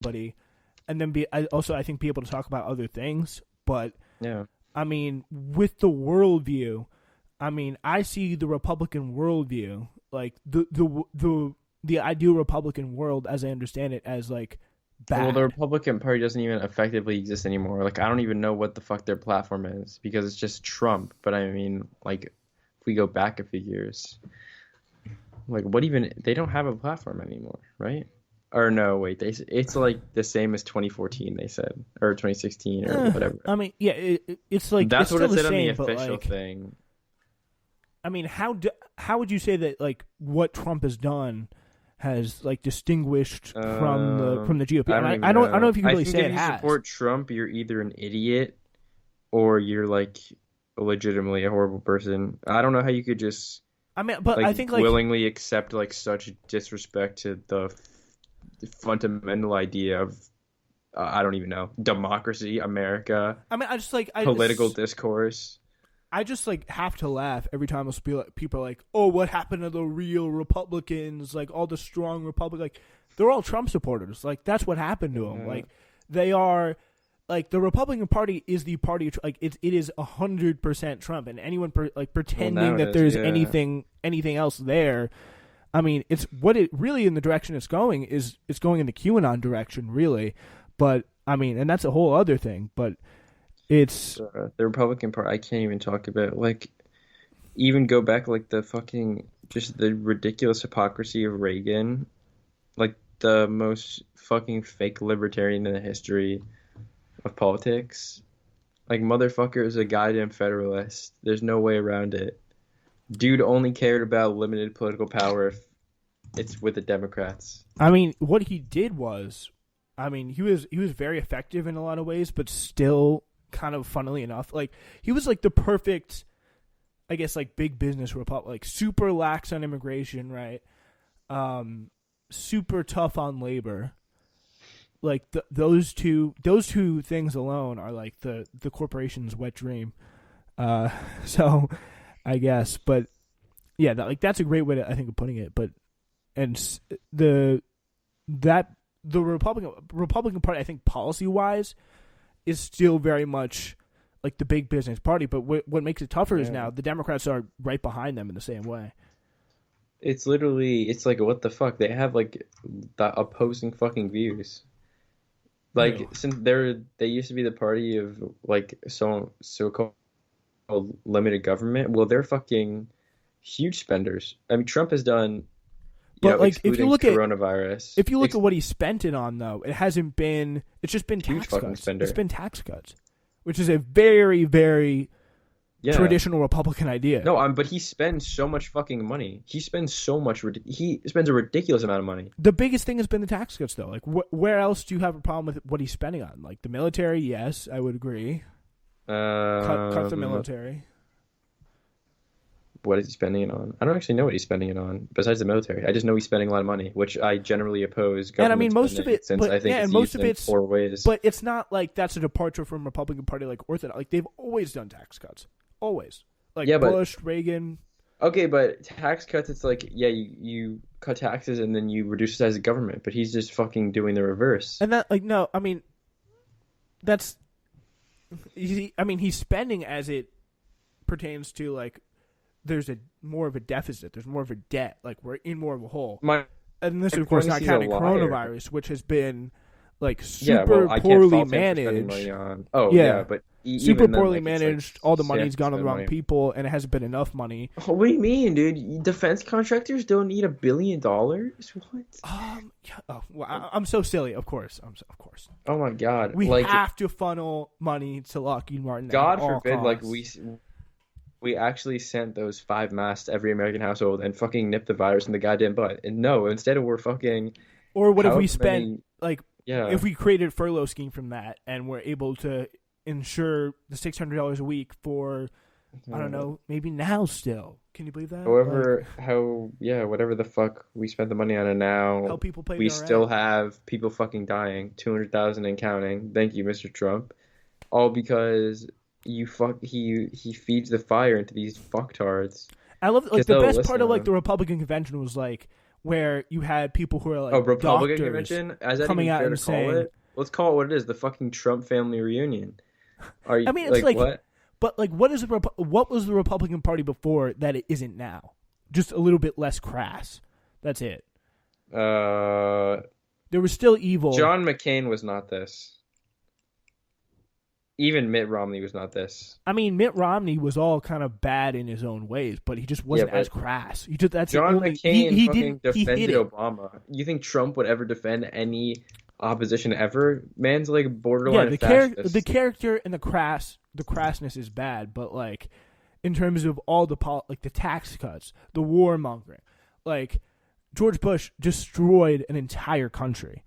buddy, and then I think be able to talk about other things. But Yeah. I mean, with the worldview, I mean, I see the Republican worldview, like the ideal Republican world, as I understand it, as like bad. Well, the Republican Party doesn't even effectively exist anymore. Like, I don't even know what the fuck their platform is because it's just Trump. But I mean, like, if we go back a few years, like, what even? They don't have a platform anymore, right? Or no, wait, it's like the same as 2014, they said, or 2016, or whatever. I mean, yeah, it's like That's it's what still it said on the same, but, official like, thing. I mean, how would you say that like what Trump has done has like distinguished from the GOP? I don't know if you can really say it if you has. support Trump, you're either an idiot or you're like legitimately a horrible person. I don't know how you could just I mean, but like I think like willingly accept like such disrespect to the fundamental idea of I don't even know, democracy, America. I mean, political discourse. I just like have to laugh every time people are like, "Oh, what happened to the real Republicans? Like all the strong Republicans, like they're all Trump supporters. Like that's what happened to them. Like they are, like the Republican Party is the party. Like it is 100% Trump, and anyone pretending that there's anything else there. I mean, it's what it really in the direction it's going is it's going in the QAnon direction, really. But I mean, and that's a whole other thing. But it's the Republican Party. I can't even talk about like even go back like the fucking just the ridiculous hypocrisy of Reagan, like the most fucking fake libertarian in the history of politics. Like motherfucker is a goddamn federalist. There's no way around it. Dude only cared about limited political power if it's with the Democrats. I mean, what he did was, I mean, he was very effective in a lot of ways, but still kind of funnily enough, like he was like the perfect, I guess, like big business republic, like super lax on immigration, right? Super tough on labor. Like those two things alone are like the corporation's wet dream. So I guess, but yeah, that's a great way to, I think, of putting it. But the Republican Party, I think, policy wise, is still very much like the big business party. But what makes it tougher is now the Democrats are right behind them in the same way. It's literally, it's like, what the fuck? They have like the opposing fucking views. Like since they used to be the party of like so-called limited government. Well, they're fucking huge spenders. I mean, Trump has done. But like, if you look at coronavirus, at what he spent it on, though, it hasn't been. It's just been tax cuts. Spender. It's been tax cuts, which is a very, very traditional Republican idea. No, but he spends so much fucking money. He spends so much. He spends a ridiculous amount of money. The biggest thing has been the tax cuts, though. Like, where else do you have a problem with what he's spending on? Like the military, yes, I would agree. Cut the military. What is he spending it on? I don't actually know what he's spending it on besides the military. I just know he's spending a lot of money, which I generally oppose. And I mean, most of it, since I think it's most of it's 4 ways. But it's not like that's a departure from Republican Party like Orthodox. Like they've always done tax cuts, always. Like Bush, Reagan. Okay, but tax cuts, it's like you cut taxes and then you reduce the size of government, but he's just fucking doing the reverse. And that no, I mean, that's. I mean, he's spending as it pertains to like. There's more of a deficit. There's more of a debt. Like we're in more of a hole. And this, of course, not counting coronavirus, which has been like super poorly managed. But super poorly managed. All the money's gone to the wrong people, and it hasn't been enough money. What do you mean, dude? Defense contractors don't need $1 billion. What? I'm so silly. Of course. Oh my god. We have to funnel money to Lockheed Martin. God forbid, like we actually sent those 5 masks to every American household and fucking nipped the virus in the goddamn butt. And no, instead we're fucking. Or what if we spent if we created a furlough scheme from that and we're able to insure the $600 a week for I don't know, maybe now still. Can you believe that? Whatever the fuck we spent the money on, and now help people pay we still have people fucking dying, 200,000 and counting. Thank you, Mr. Trump. All because. He feeds the fire into these fucktards. I love the best part of like the Republican convention was like where you had people who are like Republican doctors convention? Is that coming even out fair and to call saying, it? Let's call it what it is, the fucking Trump family reunion. Are you I mean, it's like what? But like, what was the Republican Party before that it isn't now? Just a little bit less crass. That's it. There was still evil. John McCain was not this. Even Mitt Romney was not this. I mean, Mitt Romney was all kind of bad in his own ways, but he just wasn't as crass. John McCain fucking defended Obama. You think Trump would ever defend any opposition ever? Man's like borderline fascist. The character and the crassness is bad, but like in terms of all the like the tax cuts, the warmongering, like George Bush destroyed an entire country,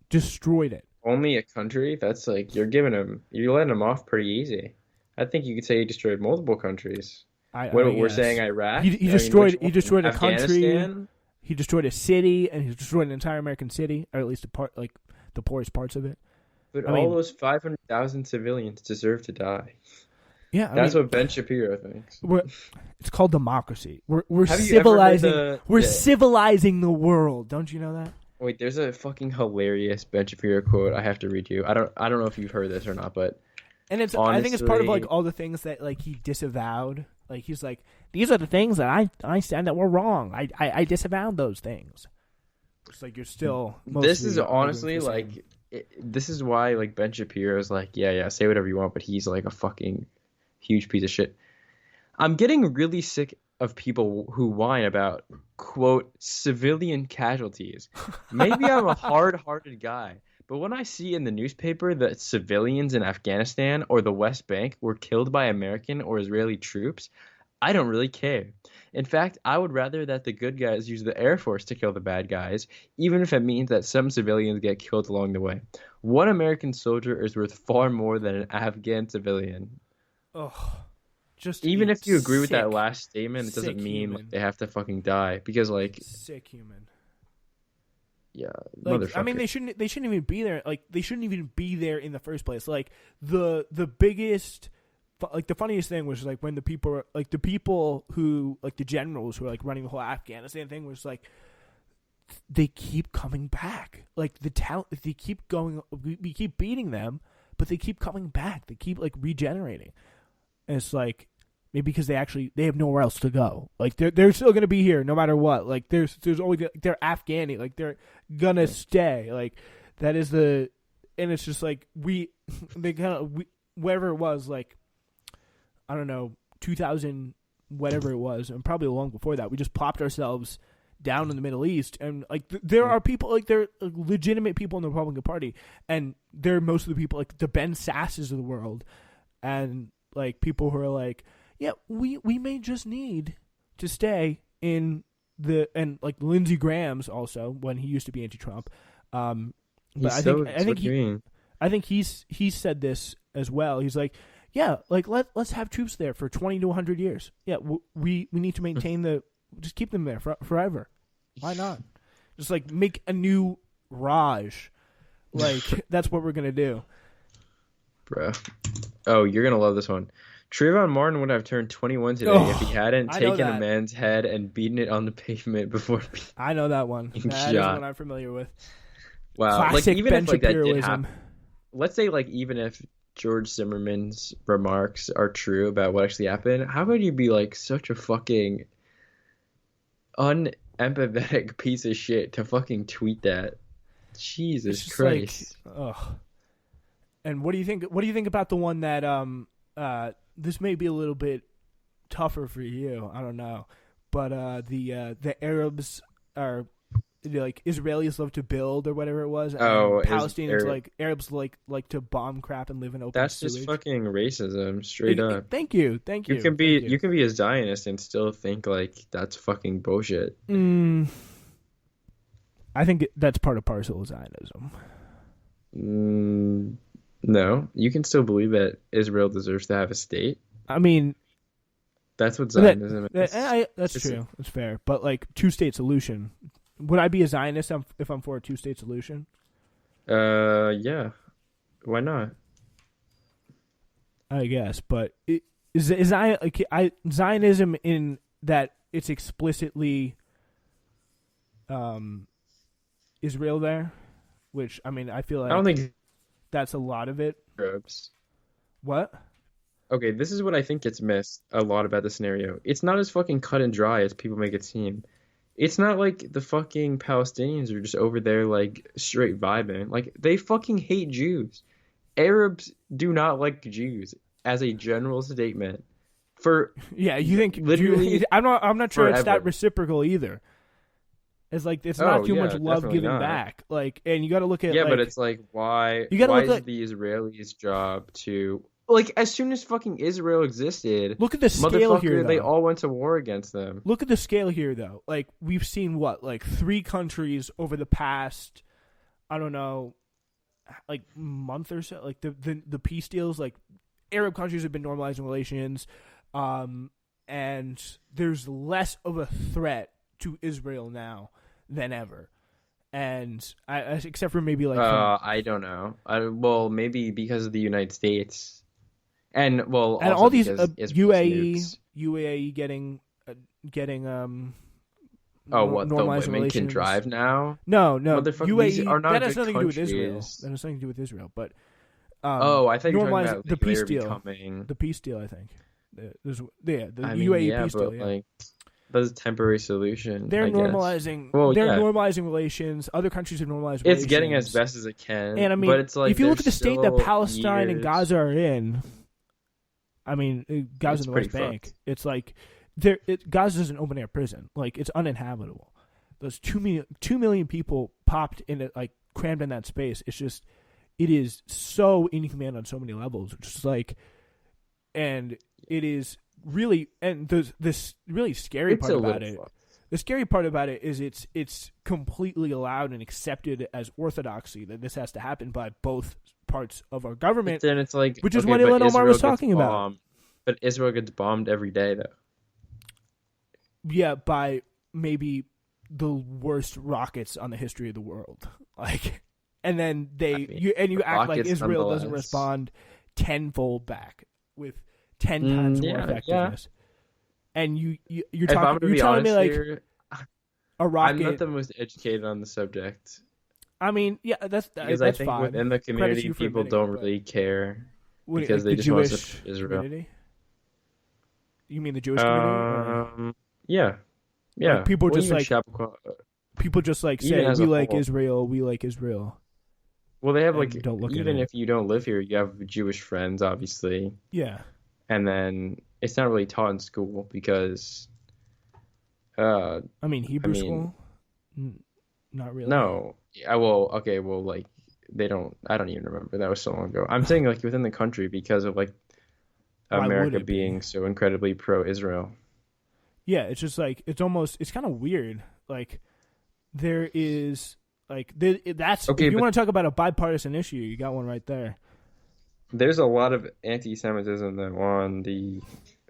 destroyed it. Only a country? That's like you're letting him off pretty easy. I think you could say he destroyed multiple countries. We're saying Iraq. He destroyed a country. He destroyed a city, and he destroyed an entire American city, or at least a part, like the poorest parts of it. But those 500,000 civilians deserve to die. Yeah, that's what Ben Shapiro thinks. It's called democracy. We're civilizing. We're civilizing the world. Don't you know that? Wait, there's a fucking hilarious Ben Shapiro quote I have to read you. I don't know if you've heard this or not, but honestly, I think it's part of like all the things that like he disavowed. Like he's like, these are the things that I stand that were wrong. I disavowed those things. It's like you're still. This is honestly like, this is why like Ben Shapiro's like, yeah, say whatever you want, but he's like a fucking huge piece of shit. I'm getting really sick of people who whine about, quote, civilian casualties. Maybe I'm a hard-hearted guy, but when I see in the newspaper that civilians in Afghanistan or the West Bank were killed by American or Israeli troops, I don't really care. In fact, I would rather that the good guys use the Air Force to kill the bad guys, even if it means that some civilians get killed along the way. One American soldier is worth far more than an Afghan civilian. Ugh. Even if you agree with that last statement, it doesn't mean like, they have to fucking die because like sick human. Yeah, like, I mean, they shouldn't even be there. Like they shouldn't even be there in the first place. Like the biggest, like the funniest thing was like when the people who like the generals who were like running the whole Afghanistan thing was like they keep coming back. Like the talent, they keep going. We keep beating them, but they keep coming back. They keep like regenerating. And it's like maybe because they have nowhere else to go. Like they're still gonna be here no matter what. Like there's always they're Afghani. Like they're gonna stay. Like that is and it's just like whatever it was, like I don't know, 2000 whatever it was, and probably long before that, we just plopped ourselves down in the Middle East, and like there are people like they're legitimate people in the Republican Party, and they're most of the people like the Ben Sasses of the world, and like people who are like, yeah, we may just need to stay in and like Lindsey Graham's also when he used to be anti-Trump, but I think he's said this as well. He's like, yeah, like let's have troops there for 20 to 100 years. Yeah, we need to maintain just keep them there forever. Why not? Just like make a new Raj. Like that's what we're gonna do. Bruh. Oh, you're going to love this one. Trayvon Martin would have turned 21 today if he hadn't taken a man's head and beaten it on the pavement before I know that one. That is one I'm familiar with. Wow. Classic like, even Ben if like, that did Shapiroism. happen, let's say like even if George Zimmerman's remarks are true about what actually happened, how could you be like such a fucking unempathetic piece of shit to fucking tweet that? Jesus Christ. Like, ugh. And what do you think? What do you think about the one that this may be a little bit tougher for you? I don't know, but the Arabs are like Israelis love to build or whatever it was. And Palestinians like Arabs like to bomb crap and live in open. That's just fucking racism, straight up. Thank you. You can be a Zionist and still think like that's fucking bullshit. I think that's part of parcel of Zionism. No, you can still believe that Israel deserves to have a state. I mean, that's what Zionism is. That's true. It's fair. But like two-state solution, would I be a Zionist if I'm for a two-state solution? Yeah. Why not? I guess, but is Zionism in that it's explicitly Israel there, which I mean I feel I don't like think that's a lot of it. Arabs. What? Okay, this is what I think gets missed a lot about the scenario. It's not as fucking cut and dry as people make it seem. It's not like the fucking Palestinians are just over there like straight vibing. Like they fucking hate Jews. Arabs do not like Jews as a general statement. For Yeah, you think literally I'm not sure it's that forever. reciprocal either. It's like it's not too Yeah, much love definitely giving not. back. Like, and you got to look at Yeah, like but it's like why you got to why look is at it the Israelis' job to like as soon as fucking Israel existed, look at the scale here. motherfucker, they Though. all went to war against them. Look at the scale here, though. Like we've seen what like 3 countries over the past, I don't know, like month or so. Like the peace deals. Like Arab countries have been normalizing relations, and there's less of a threat to Israel now than ever. And except for maybe like I don't know. Well, maybe because of the United States, and well, and also all these because Israel's nukes. UAE getting Oh, what the normalizing women can relations. drive now? No, Motherfucker, these UAE are not that has good nothing to do with Israel. countries. That has nothing to do with Israel. But Oh, I thought you were talking normalizing about the like, peace they're deal. becoming. The peace deal, I think. The I mean, UAE yeah, peace but deal. Yeah. like that's a temporary solution. They're I guess. normalizing. Well, they're yeah. normalizing relations. Other countries have normalized It's relations. getting as best as it can. And I mean, but it's like if you look at the there's state that still Palestine and years- Gaza are in, I mean, Gaza It's and the West pretty Bank, fucked. it's like Gaza is an open air prison. Like it's uninhabitable. Those 2 million people popped in it, like crammed in that space. It's just, it is so inhumane on so many levels. Just like, and it is really, and this really scary It's part a about little it. fucked. The scary part about it is it's completely allowed and accepted as orthodoxy that this has to happen by both parts of our government. But then it's like, Which is okay, what but Ilhan Omar was Israel gets talking about. bombed. But Israel gets bombed every day, though. Yeah, by maybe the worst rockets on the history of the world. Like, and then you act like rockets Israel doesn't nonetheless. respond tenfold back with 10 times more yeah, effectiveness. And you're If I'm talking, gonna you're be telling me honest like here, a I'm rocket. not the most educated on the subject I mean, yeah, that's because I think fine. within the Credit community, you for people admitting don't it, but- really care What, because like they the just want to Jewish support Israel. community? You mean the Jewish community? Or Yeah, yeah. Like, people Well, just even like Chappaqua- people just like Even say as we a like whole. Israel, we like Israel. Well, they have and like don't look at even it. if you don't live here, you have Jewish friends, obviously, Yeah. and then it's not really taught in school because, I mean Hebrew I mean- school? Not really. no, okay, well, like they don't. I don't even remember. That was so long ago. I'm saying like within the country because of like Why would America it be? being so incredibly pro-Israel. Yeah, it's just like it's kind of weird. Like there is like that's Okay, if you but- want to talk about a bipartisan issue, you got one right there. There's a lot of anti-Semitism though on the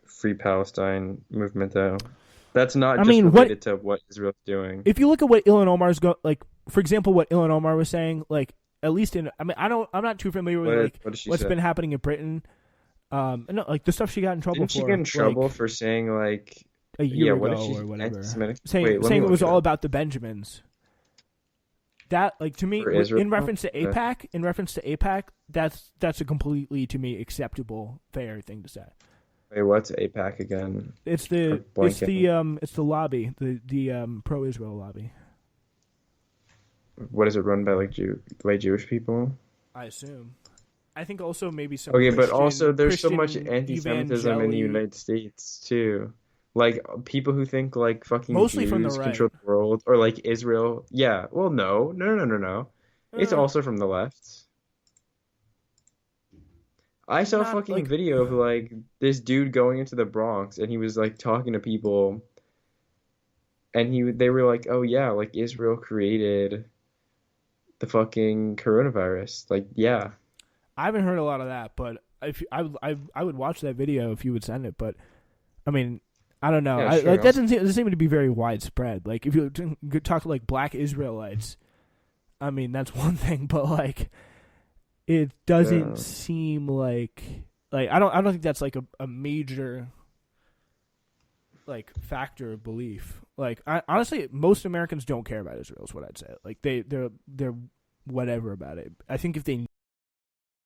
Free Palestine movement, though. That's not I just mean, related to what Israel's doing. If you look at what Ilhan Omar's like, for example, what Ilhan Omar was saying, like at least I'm not too familiar with like What did she what's say? been happening in Britain. No, like the stuff she got in trouble Didn't she for. get in trouble like, for saying like a year what ago did she or whatever? anti-Semitic? Saying Wait, let saying me it was look all up. about the Benjamins. That like to me For Israel? in reference to Okay. APAC, that's a completely to me acceptable fair thing to say. Wait, what's APAC again? It's I'm blanking. the lobby, the pro-Israel lobby. What is it run by by Jewish people? I assume. I think also maybe some. Okay, but Christian- also there's so much Christian anti-Semitism in the evangeli- United States too. Like people who think like fucking Mostly Jews from the right. control the world or like Israel. Yeah, well, no. It's Uh, also from the left. I saw a Not, fucking like- video of like this dude going into the Bronx and he was like talking to people and they were like, "Oh yeah, like Israel created the fucking coronavirus." Like, yeah. I haven't heard a lot of that, but if I would watch that video if you would send it. But I mean, I don't know. Yeah, Like sure, that doesn't seem to be very widespread. Like if you talk to like Black Israelites, I mean that's one thing, but like it doesn't Yeah. seem like I don't think that's like a major like factor of belief. Like honestly, most Americans don't care about Israel. Is what I'd say. Like they're whatever about it. I think if they